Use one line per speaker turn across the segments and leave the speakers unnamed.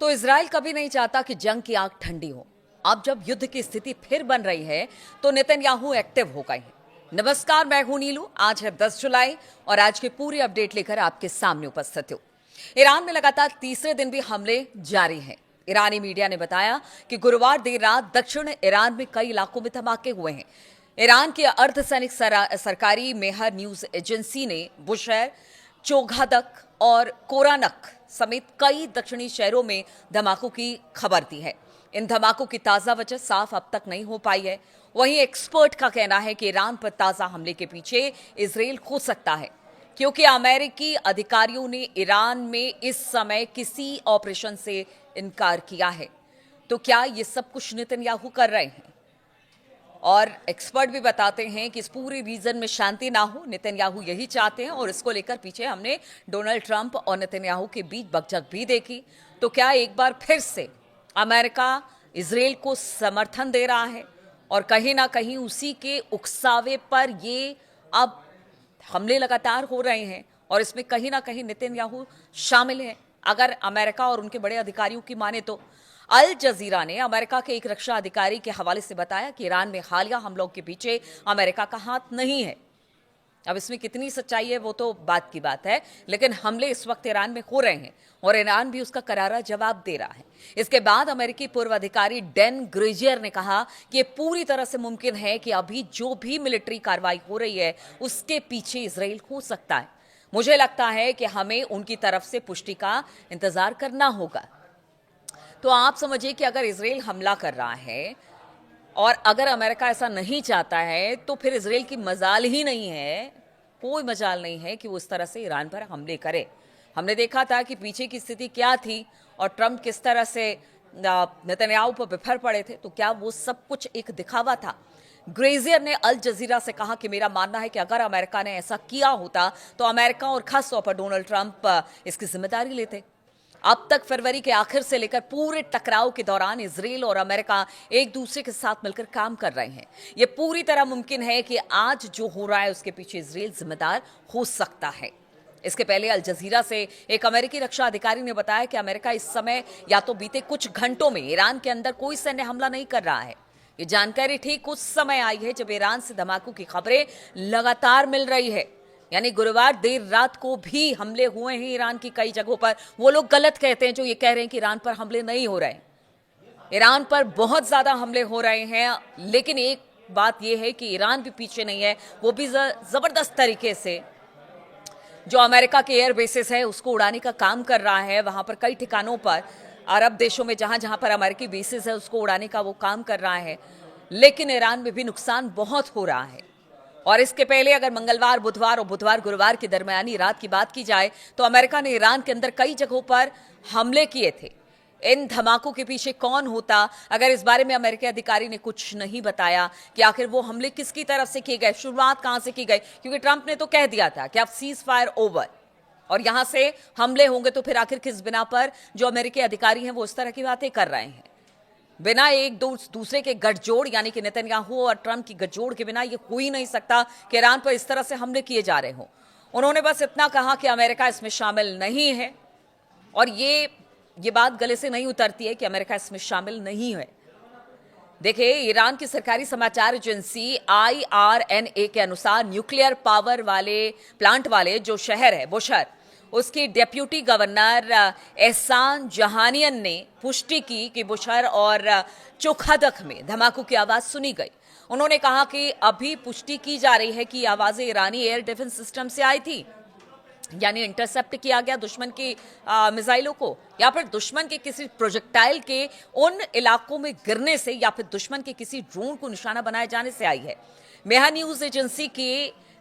तो इजराइल कभी नहीं चाहता कि जंग की आग ठंडी हो। अब जब युद्ध की स्थिति फिर बन रही है तो नेतन्याहू एक्टिव हो गए हैं। नमस्कार, मैं हूं नीलू। आज है 10 जुलाई और आज की पूरी अपडेट लेकर आपके सामने उपस्थित हूं। ईरान में लगातार तीसरे दिन भी हमले जारी हैं। ईरानी मीडिया ने बताया कि गुरुवार देर रात दक्षिण ईरान में कई इलाकों में धमाके हुए हैं। ईरान की अर्धसैनिक सरकारी मेहर न्यूज एजेंसी ने बुशैर, चोगादक और कोरानक समेत कई दक्षिणी शहरों में धमाकों की खबर दी है। इन धमाकों की ताजा वजह साफ अब तक नहीं हो पाई है। वहीं एक्सपर्ट का कहना है कि ईरान पर ताजा हमले के पीछे इजराइल हो सकता है, क्योंकि अमेरिकी अधिकारियों ने ईरान में इस समय किसी ऑपरेशन से इनकार किया है। तो क्या ये सब कुछ नेतन्याहू कर रहे हैं? और एक्सपर्ट भी बताते हैं कि इस पूरे रीजन में शांति ना हो, नेतन्याहू यही चाहते हैं और इसको लेकर पीछे हमने डोनाल्ड ट्रंप और नेतन्याहू के बीच बकझक भी देखी। तो क्या एक बार फिर से अमेरिका इजराइल को समर्थन दे रहा है और कहीं ना कहीं उसी के उकसावे पर ये अब हमले लगातार हो रहे हैं और इसमें कहीं ना कहीं नेतन्याहू शामिल है, अगर अमेरिका और उनके बड़े अधिकारियों की माने तो। अल जजीरा ने अमेरिका के एक रक्षा अधिकारी के हवाले से बताया कि ईरान में हालिया हमलों के पीछे अमेरिका का हाथ नहीं है। अब इसमें कितनी सच्चाई है वो तो बात की बात है, लेकिन हमले इस वक्त ईरान में हो रहे हैं और ईरान भी उसका करारा जवाब दे रहा है। इसके बाद अमेरिकी पूर्व अधिकारी डैन ग्रेजियर ने कहा कि यह पूरी तरह से मुमकिन है कि अभी जो भी मिलिट्री कार्रवाई हो रही है उसके पीछे इजराइल हो सकता है। मुझे लगता है कि हमें उनकी तरफ से पुष्टि का इंतजार करना होगा। तो आप समझिए कि अगर इजराइल हमला कर रहा है और अगर अमेरिका ऐसा नहीं चाहता है तो फिर इजराइल की मजाल ही नहीं है, कोई मजाल नहीं है कि वो इस तरह से ईरान पर हमले करे। हमने देखा था कि पीछे की स्थिति क्या थी और ट्रंप किस तरह से नेतन्याहू पर बिफर पड़े थे। तो क्या वो सब कुछ एक दिखावा था? ग्रेजियर ने अल जजीरा से कहा कि मेरा मानना है कि अगर अमेरिका ने ऐसा किया होता तो अमेरिका और खासतौर पर डोनाल्ड ट्रंप इसकी जिम्मेदारी लेते। अब तक फरवरी के आखिर से लेकर पूरे टकराव के दौरान इजराइल और अमेरिका एक दूसरे के साथ मिलकर काम कर रहे हैं। यह पूरी तरह मुमकिन है कि आज जो हो रहा है उसके पीछे इजराइल जिम्मेदार हो सकता है। इसके पहले अल जजीरा से एक अमेरिकी रक्षा अधिकारी ने बताया कि अमेरिका इस समय या तो बीते कुछ घंटों में ईरान के अंदर कोई सैन्य हमला नहीं कर रहा है। ये जानकारी ठीक उस समय आई है जब ईरान से धमाकों की खबरें लगातार मिल रही है। यानी गुरुवार देर रात को भी हमले हुए हैं ईरान की कई जगहों पर। वो लोग गलत कहते हैं जो ये कह रहे हैं कि ईरान पर हमले नहीं हो रहे हैं। ईरान पर बहुत ज्यादा हमले हो रहे हैं, लेकिन एक बात यह है कि ईरान भी पीछे नहीं है। वो भी जबरदस्त तरीके से जो अमेरिका के एयर बेसिस है उसको उड़ाने का काम कर रहा है। वहां पर कई ठिकानों पर अरब देशों में जहां जहां पर अमेरिकी बेसिस है उसको उड़ाने का वो काम कर रहा है। लेकिन ईरान में भी नुकसान बहुत हो रहा है। और इसके पहले अगर मंगलवार, बुधवार और बुधवार गुरुवार की दरमियानी रात की बात की जाए तो अमेरिका ने ईरान के अंदर कई जगहों पर हमले किए थे। इन धमाकों के पीछे कौन होता, अगर इस बारे में अमेरिकी अधिकारी ने कुछ नहीं बताया कि आखिर वो हमले किसकी तरफ से किए गए, शुरुआत कहां से की गई, क्योंकि ट्रंप ने तो कह दिया था कि अब सीज फायर ओवर और यहां से हमले होंगे। तो फिर आखिर किस बिना पर जो अमेरिकी अधिकारी हैं वो इस तरह की बातें कर रहे हैं? बिना एक दूसरे के गठजोड़ यानी कि नेतन्याहू और ट्रंप की गठजोड़ के बिना ये हो ही नहीं सकता कि ईरान पर इस तरह से हमले किए जा रहे हों। उन्होंने बस इतना कहा कि अमेरिका इसमें शामिल नहीं है और ये बात गले से नहीं उतरती है कि अमेरिका इसमें शामिल नहीं है। देखिए, ईरान की सरकारी समाचार एजेंसी IRNA के अनुसार न्यूक्लियर पावर वाले प्लांट वाले जो शहर है बुशर, उसकी डेप्यूटी गवर्नर एहसान जहानियन ने पुष्टि की कि बुशर और चोखादक में धमाकों की आवाज सुनी गई। उन्होंने कहा कि अभी पुष्टि की जा रही है कि आवाजें ईरानी एयर डिफेंस सिस्टम से आई थी, यानी इंटरसेप्ट किया गया दुश्मन की मिसाइलों को, या फिर दुश्मन के किसी प्रोजेक्टाइल के उन इलाकों में गिरने से, या फिर दुश्मन के किसी ड्रोन को निशाना बनाए जाने से आई है। मेहा न्यूज एजेंसी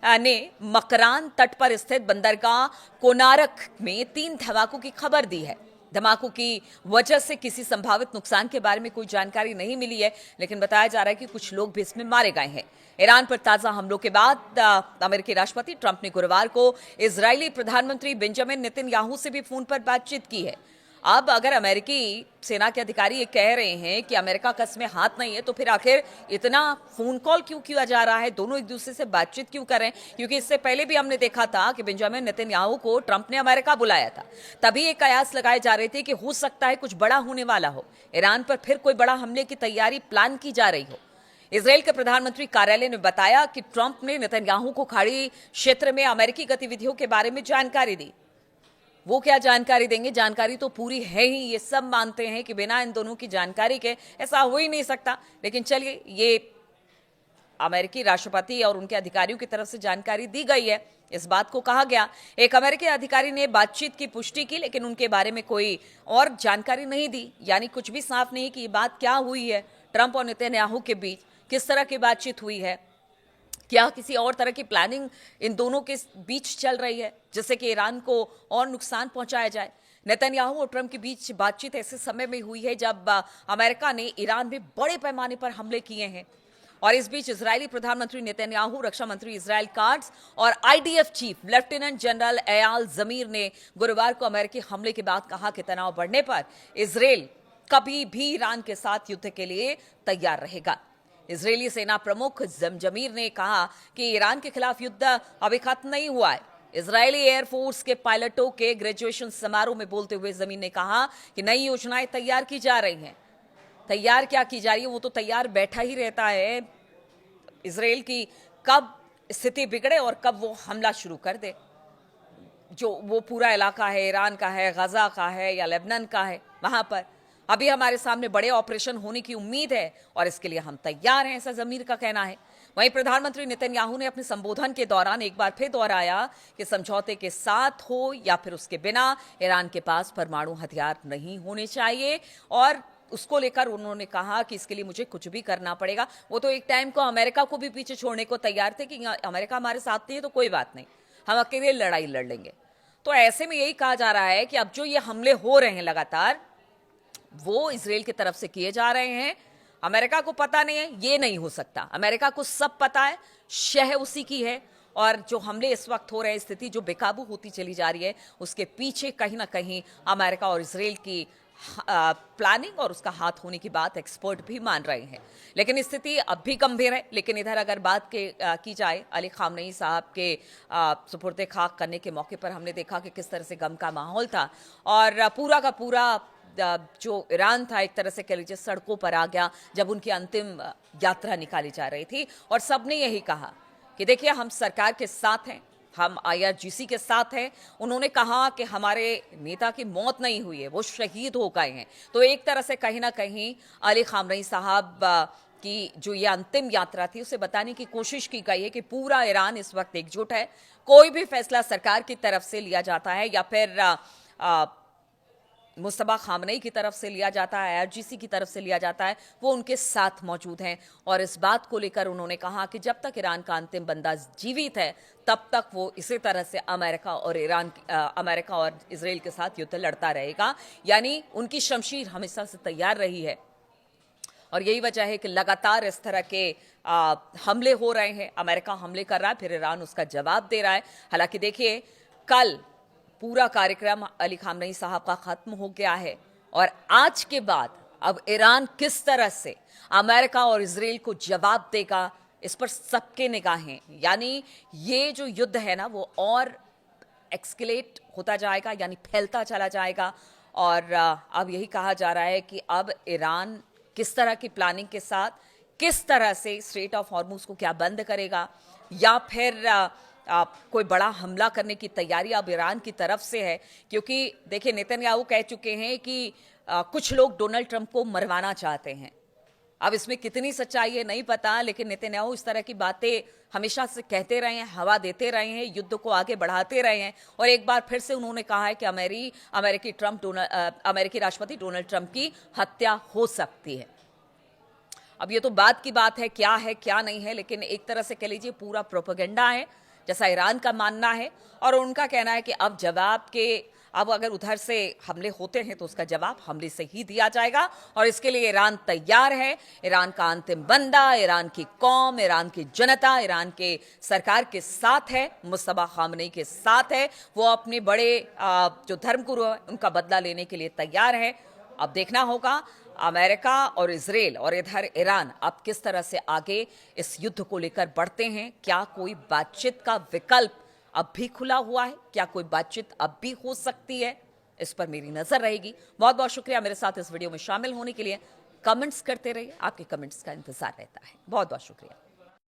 ने मकरान तट पर स्थित बंदरगाह कोनारक में 3 धमाकों की खबर दी है। धमाकों की वजह से किसी संभावित नुकसान के बारे में कोई जानकारी नहीं मिली है, लेकिन बताया जा रहा है कि कुछ लोग भी इसमें मारे गए हैं। ईरान पर ताजा हमलों के बाद अमेरिकी राष्ट्रपति ट्रंप ने गुरुवार को इजरायली प्रधानमंत्री बेंजामिन नेतन्याहू से भी फोन पर बातचीत की है। अब अगर अमेरिकी सेना के अधिकारी ये कह रहे हैं कि अमेरिका का इसमें हाथ नहीं है, तो फिर आखिर इतना फोन कॉल क्यों किया जा रहा है, दोनों एक दूसरे से बातचीत क्यों करें? क्योंकि इससे पहले भी हमने देखा था कि बेंजामिन नेतन्याहू को ट्रंप ने अमेरिका बुलाया था। तभी एक कयास लगाए जा रहे थे कि हो सकता है कुछ बड़ा होने वाला हो, ईरान पर फिर कोई बड़ा हमले की तैयारी प्लान की जा रही हो। इसराइल के प्रधानमंत्री कार्यालय ने बताया कि ट्रंप ने नेतन्याहू को खाड़ी क्षेत्र में अमेरिकी गतिविधियों के बारे में जानकारी दी। वो क्या जानकारी देंगे? जानकारी तो पूरी है ही, ये सब मानते हैं कि बिना इन दोनों की जानकारी के ऐसा हो ही नहीं सकता। लेकिन चलिए, ये अमेरिकी राष्ट्रपति और उनके अधिकारियों की तरफ से जानकारी दी गई है, इस बात को कहा गया। एक अमेरिकी अधिकारी ने बातचीत की पुष्टि की, लेकिन उनके बारे में कोई और जानकारी नहीं दी। यानी कुछ भी साफ नहीं कि ये बात क्या हुई है ट्रंप और नेतन्याहू के बीच, किस तरह की बातचीत हुई है, क्या किसी और तरह की प्लानिंग इन दोनों के बीच चल रही है जिससे कि ईरान को और नुकसान पहुंचाया जाए। नेतन्याहू और ट्रंप के बीच बातचीत ऐसे समय में हुई है जब अमेरिका ने ईरान में बड़े पैमाने पर हमले किए हैं। और इस बीच इजरायली प्रधानमंत्री नेतन्याहू, रक्षा मंत्री इसराइल काट्ज और IDF chief lieutenant general Eyal Zamir ने गुरुवार को अमेरिकी हमले के बाद कहा कि तनाव बढ़ने पर इसराइल कभी भी ईरान के साथ युद्ध के लिए तैयार रहेगा। इजरायली सेना प्रमुख जमीर ने कहा कि ईरान के खिलाफ युद्ध अभी खत्म नहीं हुआ है। इजरायली एयरफोर्स के पायलटों के ग्रेजुएशन समारोह में बोलते हुए जमीर ने कहा कि नई योजनाएं तैयार की जा रही हैं। तैयार क्या की जा रही है? वो तो तैयार बैठा ही रहता है इसराइल की कब स्थिति बिगड़े और कब वो हमला शुरू कर दे। जो वो पूरा इलाका है, ईरान का है, गजा का है या लेबनान का है, वहां पर अभी हमारे सामने बड़े ऑपरेशन होने की उम्मीद है और इसके लिए हम तैयार हैं, ऐसा जमीर का कहना है। वहीं प्रधानमंत्री नेतन्याहू ने अपने संबोधन के दौरान एक बार फिर दोहराया कि समझौते के साथ हो या फिर उसके बिना ईरान के पास परमाणु हथियार नहीं होने चाहिए। और उसको लेकर उन्होंने कहा कि इसके लिए मुझे कुछ भी करना पड़ेगा। वो तो एक टाइम को अमेरिका को भी पीछे छोड़ने को तैयार थे कि अमेरिका हमारे साथ नहीं है तो कोई बात नहीं, हम अकेले लड़ाई लड़ लेंगे। तो ऐसे में यही कहा जा रहा है कि अब जो ये हमले हो रहे हैं लगातार, वो इसराइल की तरफ से किए जा रहे हैं। अमेरिका को पता नहीं है, ये नहीं हो सकता। अमेरिका को सब पता है, शह उसी की है। और जो हमले इस वक्त हो रहे हैं, स्थिति जो बेकाबू होती चली जा रही है, उसके पीछे कहीं ना कहीं अमेरिका और इसराइल की प्लानिंग और उसका हाथ होने की बात एक्सपर्ट भी मान रहे हैं। लेकिन स्थिति अब भी गंभीर है। लेकिन इधर अगर बात की जाए, अली खामनेई साहब के सुपुर्दे खाक करने के मौके पर हमने देखा कि किस तरह से गम का माहौल था और पूरा का पूरा जो ईरान था एक तरह से कह लीजिए सड़कों पर आ गया जब उनकी अंतिम यात्रा निकाली जा रही थी। और सबने यही कहा कि देखिए, हम सरकार के साथ हैं, हम आईआरजीसी के साथ हैं। उन्होंने कहा कि हमारे नेता की मौत नहीं हुई है, वो शहीद हो गए हैं। तो एक तरह से कहीं ना कहीं अली खामनेई साहब की जो ये अंतिम यात्रा थी उसे बताने की कोशिश की गई है कि पूरा ईरान इस वक्त एकजुट है। कोई भी फैसला सरकार की तरफ से लिया जाता है या फिर मुस्तफा खामनेई की तरफ से लिया जाता है, आईआरजीसी की तरफ से लिया जाता है, वो उनके साथ मौजूद हैं। और इस बात को लेकर उन्होंने कहा कि जब तक ईरान का अंतिम बंदा जीवित है तब तक वो इसी तरह से अमेरिका और इसराइल के साथ युद्ध लड़ता रहेगा। यानी उनकी शमशीर हमेशा से तैयार रही है। और यही वजह है कि लगातार इस तरह के हमले हो रहे हैं। अमेरिका हमले कर रहा है, फिर ईरान उसका जवाब दे रहा है। हालांकि देखिए, कल पूरा कार्यक्रम अली खामनेई साहब का खत्म हो गया है और आज के बाद अब ईरान किस तरह से अमेरिका और इसराइल को जवाब देगा, इस पर सबके निगाहें। यानी ये जो युद्ध है ना, वो और एक्सकेलेट होता जाएगा, यानी फैलता चला जाएगा। और अब यही कहा जा रहा है कि अब ईरान किस तरह की प्लानिंग के साथ, किस तरह से स्ट्रेट ऑफ हॉर्मुज को क्या बंद करेगा या फिर कोई बड़ा हमला करने की तैयारी अब ईरान की तरफ से है। क्योंकि देखिए, नेतन्याहू कह चुके हैं कि कुछ लोग डोनाल्ड ट्रंप को मरवाना चाहते हैं। अब इसमें कितनी सच्चाई है नहीं पता, लेकिन नेतन्याहू इस तरह की बातें हमेशा से कहते रहे हैं, हवा देते रहे हैं, युद्ध को आगे बढ़ाते रहे हैं। और एक बार फिर से उन्होंने कहा है कि अमेरिकी राष्ट्रपति डोनाल्ड ट्रंप की हत्या हो सकती है। अब ये तो बात की बात है क्या नहीं है, लेकिन एक तरह से कह लीजिए पूरा प्रोपेगेंडा है जैसा ईरान का मानना है। और उनका कहना है कि अब जवाब के अब अगर उधर से हमले होते हैं तो उसका जवाब हमले से ही दिया जाएगा और इसके लिए ईरान तैयार है। ईरान का अंतिम बंदा, ईरान की कौम, ईरान की जनता, ईरान के सरकार के साथ है, मुस्तफा खामनेई के साथ है। वो अपने बड़े जो धर्मगुरु है उनका बदला लेने के लिए तैयार है। अब देखना होगा अमेरिका और इजराइल और इधर ईरान अब किस तरह से आगे इस युद्ध को लेकर बढ़ते हैं। क्या कोई बातचीत का विकल्प अब भी खुला हुआ है? क्या कोई बातचीत अब भी हो सकती है? इस पर मेरी नजर रहेगी। बहुत बहुत शुक्रिया मेरे साथ इस वीडियो में शामिल होने के लिए। कमेंट्स करते रहिए, आपके कमेंट्स का इंतजार रहता है। बहुत बहुत शुक्रिया।